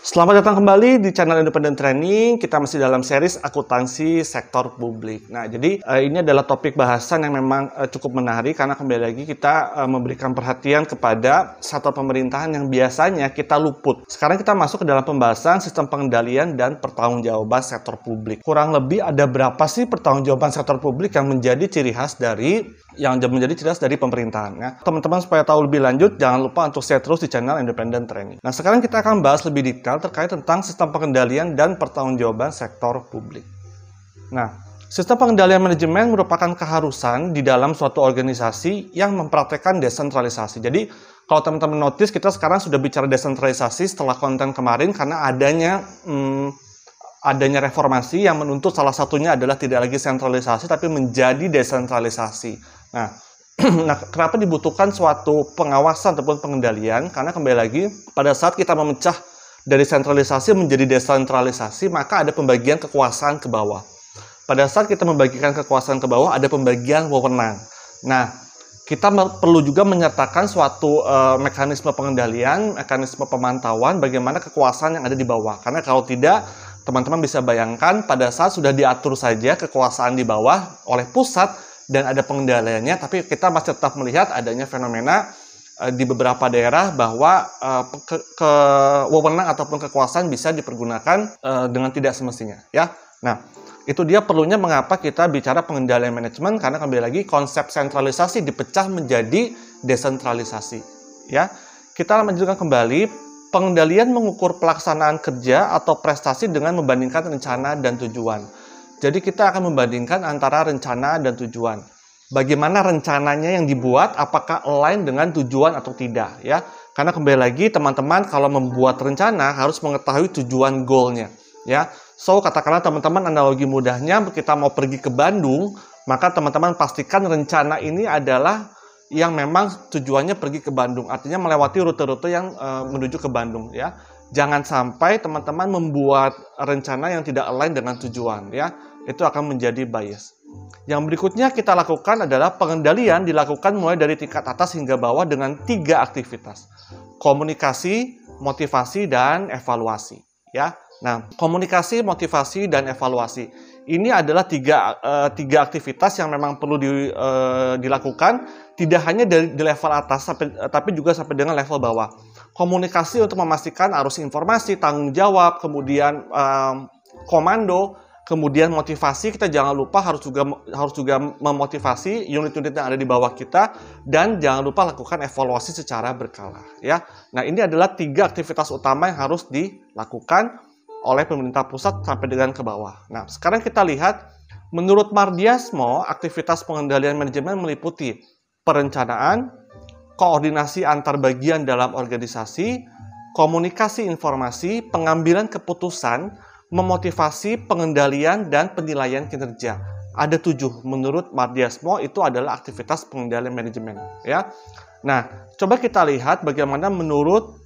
Selamat datang kembali di channel Independent Training. Kita masih dalam series akuntansi sektor publik. Nah, jadi ini adalah topik bahasan yang memang cukup menarik karena kembali lagi kita memberikan perhatian kepada sektor pemerintahan yang biasanya kita luput. Sekarang kita masuk ke dalam pembahasan sistem pengendalian dan pertanggungjawaban sektor publik. Kurang lebih ada berapa sih pertanggungjawaban sektor publik yang menjadi ciri khas dari pemerintahan. Nah, teman-teman supaya tahu lebih lanjut, jangan lupa untuk stay terus di channel Independent Training. Nah, sekarang kita akan bahas lebih detail terkait tentang sistem pengendalian dan pertanggungjawaban sektor publik. Nah, sistem pengendalian manajemen merupakan keharusan di dalam suatu organisasi yang mempraktekkan desentralisasi. Jadi, kalau teman-teman notice, kita sekarang sudah bicara desentralisasi setelah konten kemarin karena adanya reformasi yang menuntut salah satunya adalah tidak lagi sentralisasi tapi menjadi desentralisasi. Nah, kenapa dibutuhkan suatu pengawasan ataupun pengendalian? Karena kembali lagi, pada saat kita memecah dari sentralisasi menjadi desentralisasi, maka ada pembagian kekuasaan ke bawah. Pada saat kita membagikan kekuasaan ke bawah, ada pembagian wewenang. Nah, kita perlu juga menyertakan suatu mekanisme pengendalian, mekanisme pemantauan bagaimana kekuasaan yang ada di bawah. Karena kalau tidak, teman-teman bisa bayangkan pada saat sudah diatur saja kekuasaan di bawah oleh pusat dan ada pengendaliannya, tapi kita masih tetap melihat adanya fenomena di beberapa daerah bahwa wewenang ataupun kekuasaan bisa dipergunakan dengan tidak semestinya, ya. Nah, itu dia perlunya mengapa kita bicara pengendalian manajemen, karena kembali lagi konsep sentralisasi dipecah menjadi desentralisasi, ya. Kita lanjutkan kembali, pengendalian mengukur pelaksanaan kerja atau prestasi dengan membandingkan rencana dan tujuan. Jadi kita akan membandingkan antara rencana dan tujuan. Bagaimana rencananya yang dibuat, apakah align dengan tujuan atau tidak, ya. Karena kembali lagi teman-teman kalau membuat rencana harus mengetahui tujuan goalnya, ya. So, katakanlah teman-teman analogi mudahnya kita mau pergi ke Bandung, maka teman-teman pastikan rencana ini adalah yang memang tujuannya pergi ke Bandung, artinya melewati rute-rute yang menuju ke Bandung, ya. Jangan sampai teman-teman membuat rencana yang tidak align dengan tujuan, ya. Itu akan menjadi bias. Yang berikutnya kita lakukan adalah pengendalian dilakukan mulai dari tingkat atas hingga bawah dengan 3 aktivitas. Komunikasi, motivasi, dan evaluasi, ya. Nah, komunikasi, motivasi, dan evaluasi. Ini adalah tiga aktivitas yang memang perlu dilakukan, tidak hanya di level atas, tapi juga sampai dengan level bawah. Komunikasi untuk memastikan arus informasi, tanggung jawab, kemudian komando, kemudian motivasi. Kita jangan lupa harus juga memotivasi unit-unit yang ada di bawah kita, dan jangan lupa lakukan evaluasi secara berkala, ya. Nah, ini adalah 3 aktivitas utama yang harus dilakukan oleh pemerintah pusat sampai dengan ke bawah. Nah, sekarang kita lihat, menurut Mardiasmo, aktivitas pengendalian manajemen meliputi perencanaan, koordinasi antar bagian dalam organisasi, komunikasi informasi, pengambilan keputusan, memotivasi, pengendalian, dan penilaian kinerja. Ada 7 menurut Mardiasmo, itu adalah aktivitas pengendalian manajemen, ya. Nah, coba kita lihat bagaimana menurut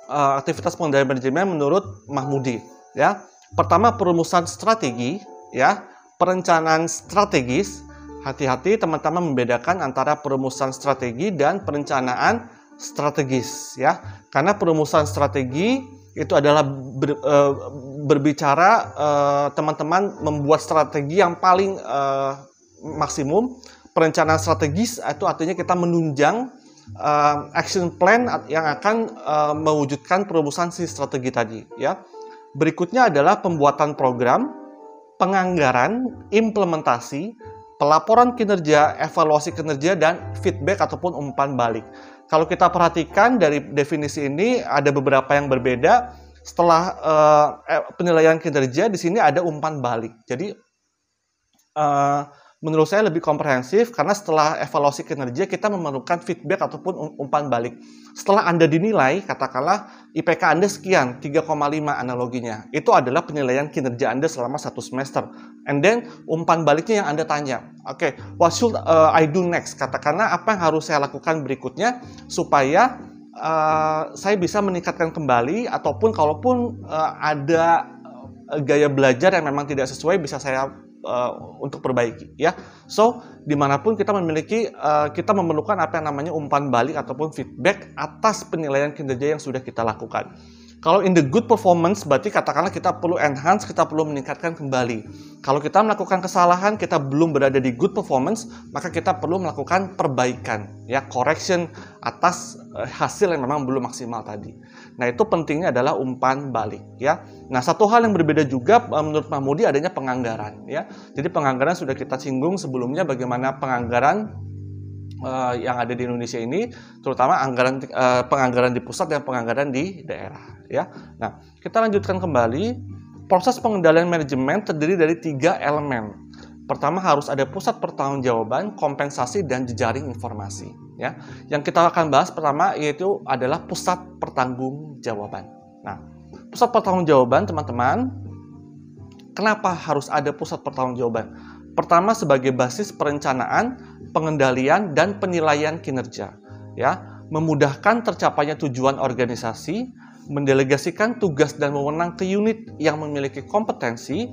aktivitas pengendalian manajemen menurut Mahmudi, ya. Pertama, perumusan strategi, ya. Perencanaan strategis. Hati-hati teman-teman membedakan antara perumusan strategi dan perencanaan strategis, ya. Karena perumusan strategi itu adalah berbicara teman-teman membuat strategi yang paling maksimum. Perencanaan strategis itu artinya kita menunjang action plan yang akan mewujudkan perumusan si strategi tadi, ya. Berikutnya adalah pembuatan program, penganggaran, implementasi, pelaporan kinerja, evaluasi kinerja, dan feedback ataupun umpan balik. Kalau kita perhatikan dari definisi ini ada beberapa yang berbeda. Setelah penilaian kinerja, di sini ada umpan balik. Jadi menurut saya lebih komprehensif karena setelah evaluasi kinerja kita memerlukan feedback ataupun umpan balik. Setelah Anda dinilai, katakanlah IPK Anda sekian, 3,5 analoginya. Itu adalah penilaian kinerja Anda selama 1 semester. And then umpan baliknya yang Anda tanya. Oke, what should I do next? Katakanlah apa yang harus saya lakukan berikutnya supaya saya bisa meningkatkan kembali, ataupun kalaupun ada gaya belajar yang memang tidak sesuai bisa saya untuk perbaiki, ya. So, dimanapun kita memerlukan apa yang namanya umpan balik ataupun feedback atas penilaian kinerja yang sudah kita lakukan. Kalau in the good performance, berarti katakanlah kita perlu enhance, kita perlu meningkatkan kembali. Kalau kita melakukan kesalahan, kita belum berada di good performance, maka kita perlu melakukan perbaikan, ya, correction atas hasil yang memang belum maksimal tadi. Nah, itu pentingnya adalah umpan balik, ya. Nah, satu hal yang berbeda juga menurut Mahmudi adanya penganggaran, ya. Jadi penganggaran sudah kita singgung sebelumnya, bagaimana penganggaran yang ada di Indonesia ini, terutama penganggaran di pusat dan penganggaran di daerah, ya. Nah, kita lanjutkan kembali. Proses pengendalian manajemen terdiri dari 3 elemen. Pertama, harus ada pusat pertanggungjawaban, kompensasi, dan jejaring informasi, ya. Yang kita akan bahas pertama yaitu adalah pusat pertanggungjawaban. Nah, pusat pertanggungjawaban, teman-teman, kenapa harus ada pusat pertanggungjawaban? Pertama, sebagai basis perencanaan, pengendalian, dan penilaian kinerja, ya, memudahkan tercapainya tujuan organisasi, mendelegasikan tugas dan wewenang ke unit yang memiliki kompetensi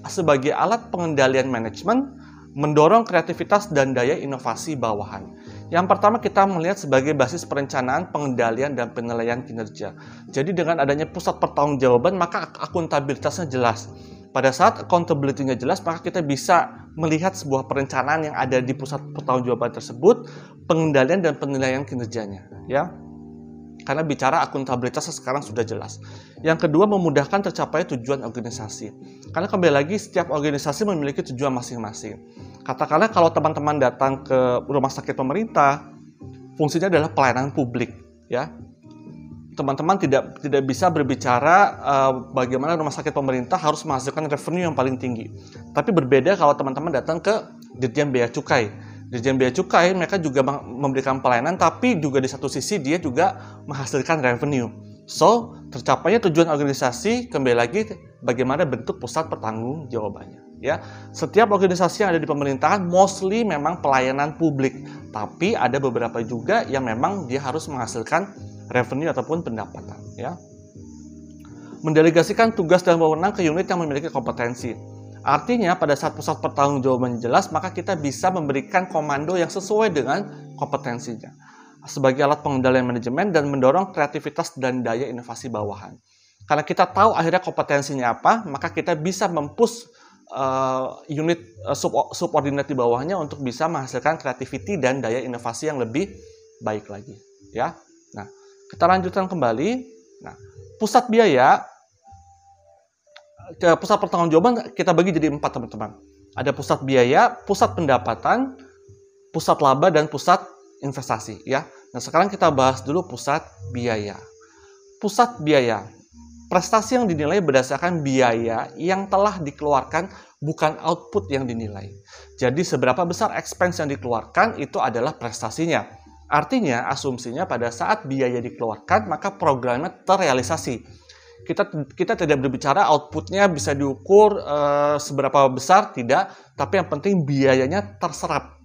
sebagai alat pengendalian manajemen, mendorong kreativitas dan daya inovasi bawahan. Yang pertama kita melihat sebagai basis perencanaan, pengendalian, dan penilaian kinerja. Jadi dengan adanya pusat pertanggungjawaban, maka akuntabilitasnya jelas. Pada saat accountability-nya jelas, maka kita bisa melihat sebuah perencanaan yang ada di pusat pertanggungjawaban tersebut, pengendalian dan penilaian kinerjanya, ya. Karena bicara akuntabilitasnya sekarang sudah jelas. Yang kedua, memudahkan tercapai tujuan organisasi. Karena kembali lagi, setiap organisasi memiliki tujuan masing-masing. Katakanlah kalau teman-teman datang ke rumah sakit pemerintah, fungsinya adalah pelayanan publik, ya. Teman-teman tidak bisa berbicara bagaimana rumah sakit pemerintah harus menghasilkan revenue yang paling tinggi. Tapi berbeda kalau teman-teman datang ke Dirjen Bea Cukai. Dirjen Bea Cukai mereka juga memberikan pelayanan, tapi juga di satu sisi dia juga menghasilkan revenue. So, tercapainya tujuan organisasi kembali lagi bagaimana bentuk pusat pertanggungjawabannya. Ya, setiap organisasi yang ada di pemerintahan mostly memang pelayanan publik, tapi ada beberapa juga yang memang dia harus menghasilkan revenue ataupun pendapatan, ya. Mendelegasikan tugas dan wewenang ke unit yang memiliki kompetensi. Artinya pada saat pusat pertanggungjawaban jelas, maka kita bisa memberikan komando yang sesuai dengan kompetensinya sebagai alat pengendalian manajemen dan mendorong kreativitas dan daya inovasi bawahan. Karena kita tahu akhirnya kompetensinya apa, maka kita bisa mempush unit subordinat di bawahnya untuk bisa menghasilkan creativity dan daya inovasi yang lebih baik lagi, ya. Nah, kita lanjutkan kembali. Nah, pusat biaya, pusat pertanggungjawaban kita bagi jadi 4, teman-teman. Ada pusat biaya, pusat pendapatan, pusat laba, dan pusat investasi, ya. Nah, sekarang kita bahas dulu pusat biaya. Pusat biaya, prestasi yang dinilai berdasarkan biaya yang telah dikeluarkan, bukan output yang dinilai. Jadi seberapa besar expense yang dikeluarkan itu adalah prestasinya. Artinya, asumsinya pada saat biaya dikeluarkan, maka programnya terrealisasi. Kita tidak berbicara outputnya bisa diukur seberapa besar, tidak. Tapi yang penting biayanya terserap.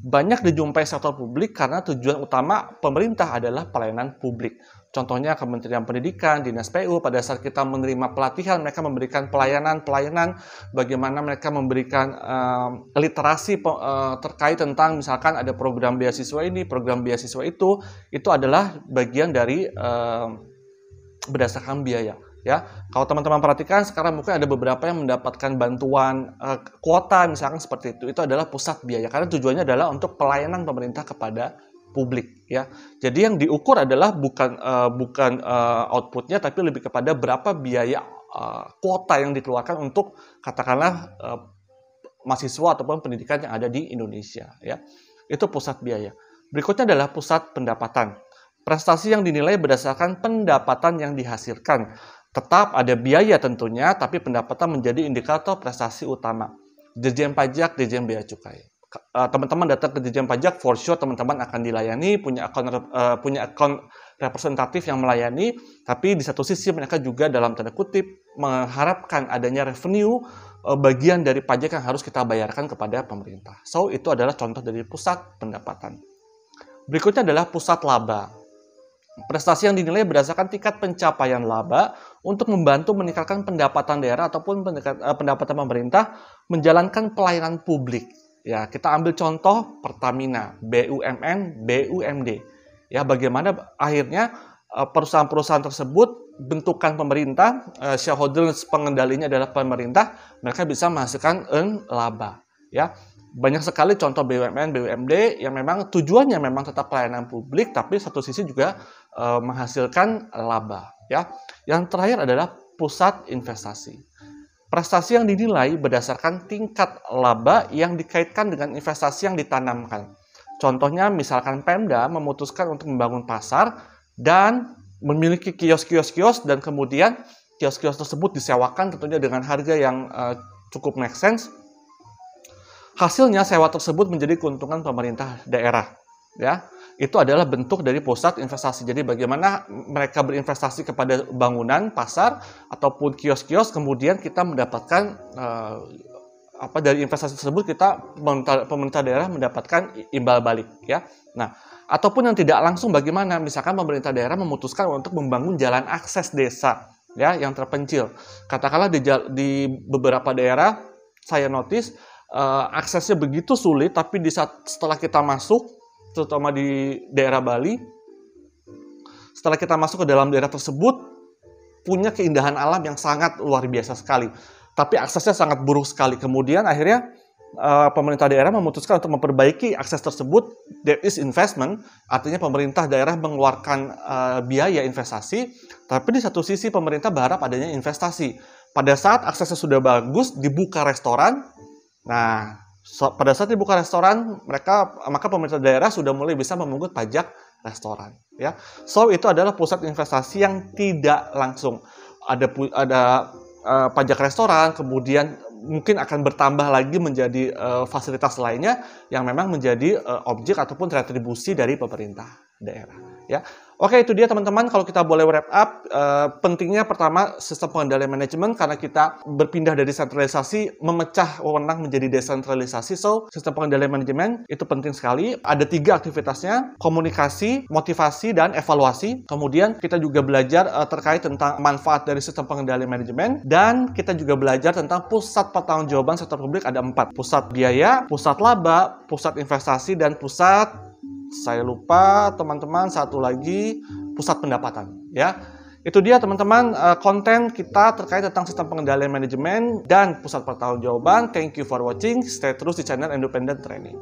Banyak dijumpai sektor publik karena tujuan utama pemerintah adalah pelayanan publik. Contohnya Kementerian Pendidikan, Dinas PU, pada saat kita menerima pelatihan, mereka memberikan pelayanan, bagaimana mereka memberikan literasi terkait tentang misalkan ada program beasiswa ini, program beasiswa itu adalah bagian dari berdasarkan biaya. Ya, kalau teman-teman perhatikan sekarang mungkin ada beberapa yang mendapatkan bantuan kuota misalkan seperti itu adalah pusat biaya karena tujuannya adalah untuk pelayanan pemerintah kepada publik, ya. Jadi yang diukur adalah bukan outputnya, tapi lebih kepada berapa biaya kuota yang dikeluarkan untuk katakanlah mahasiswa ataupun pendidikan yang ada di Indonesia, ya. Itu pusat biaya. Berikutnya adalah pusat pendapatan. Prestasi yang dinilai berdasarkan pendapatan yang dihasilkan. Tetap ada biaya tentunya, tapi pendapatan menjadi indikator prestasi utama. Dirjen Pajak, Dirjen Bea Cukai. Teman-teman datang ke Dirjen Pajak, for sure teman-teman akan dilayani, punya akun representatif yang melayani, tapi di satu sisi mereka juga dalam tanda kutip mengharapkan adanya revenue bagian dari pajak yang harus kita bayarkan kepada pemerintah. So, itu adalah contoh dari pusat pendapatan. Berikutnya adalah pusat laba. Prestasi yang dinilai berdasarkan tingkat pencapaian laba untuk membantu meningkatkan pendapatan daerah ataupun pendapatan pemerintah menjalankan pelayanan publik. Ya, kita ambil contoh Pertamina, BUMN, BUMD. Ya, bagaimana akhirnya perusahaan-perusahaan tersebut bentukan pemerintah, shareholders pengendalinya adalah pemerintah, mereka bisa menghasilkan laba. Ya, banyak sekali contoh BUMN, BUMD yang memang tujuannya memang tetap pelayanan publik, tapi satu sisi juga menghasilkan laba. Ya, yang terakhir adalah pusat investasi. Prestasi yang dinilai berdasarkan tingkat laba yang dikaitkan dengan investasi yang ditanamkan. Contohnya misalkan Pemda memutuskan untuk membangun pasar dan memiliki kios-kios dan kemudian kios-kios tersebut disewakan tentunya dengan harga yang cukup make sense. Hasilnya sewa tersebut menjadi keuntungan pemerintah daerah. Ya, itu adalah bentuk dari pusat investasi. Jadi bagaimana mereka berinvestasi kepada bangunan, pasar, ataupun kios-kios, kemudian kita mendapatkan dari investasi tersebut kita pemerintah daerah mendapatkan imbal balik. Ya, nah ataupun yang tidak langsung bagaimana? Misalkan pemerintah daerah memutuskan untuk membangun jalan akses desa, ya, yang terpencil. Katakanlah di beberapa daerah saya notice aksesnya begitu sulit, tapi setelah kita masuk, terutama di daerah Bali, setelah kita masuk ke dalam daerah tersebut, punya keindahan alam yang sangat luar biasa sekali. Tapi aksesnya sangat buruk sekali. Kemudian akhirnya pemerintah daerah memutuskan untuk memperbaiki akses tersebut. There is investment, artinya pemerintah daerah mengeluarkan biaya investasi, tapi di satu sisi pemerintah berharap adanya investasi. Pada saat aksesnya sudah bagus, dibuka restoran. Nah, pada saat dibuka restoran, maka pemerintah daerah sudah mulai bisa memungut pajak restoran. Ya, so itu adalah pusat investasi yang tidak langsung. Ada pajak restoran, kemudian mungkin akan bertambah lagi menjadi fasilitas lainnya yang memang menjadi objek ataupun retribusi dari pemerintah daerah. Ya, oke, itu dia teman-teman. Kalau kita boleh wrap up, pentingnya pertama sistem pengendalian manajemen karena kita berpindah dari sentralisasi, memecah wewenang menjadi desentralisasi. So, sistem pengendalian manajemen itu penting sekali. Ada 3 aktivitasnya: komunikasi, motivasi, dan evaluasi. Kemudian kita juga belajar terkait tentang manfaat dari sistem pengendalian manajemen, dan kita juga belajar tentang pusat pertanggungjawaban sektor publik ada 4: pusat biaya, pusat laba, pusat investasi, dan pusat, saya lupa teman-teman, satu lagi, pusat pendapatan. Ya, itu dia teman-teman konten kita terkait tentang sistem pengendalian manajemen dan pusat pertanggungjawaban. Thank you for watching. Stay terus di channel Independent Training.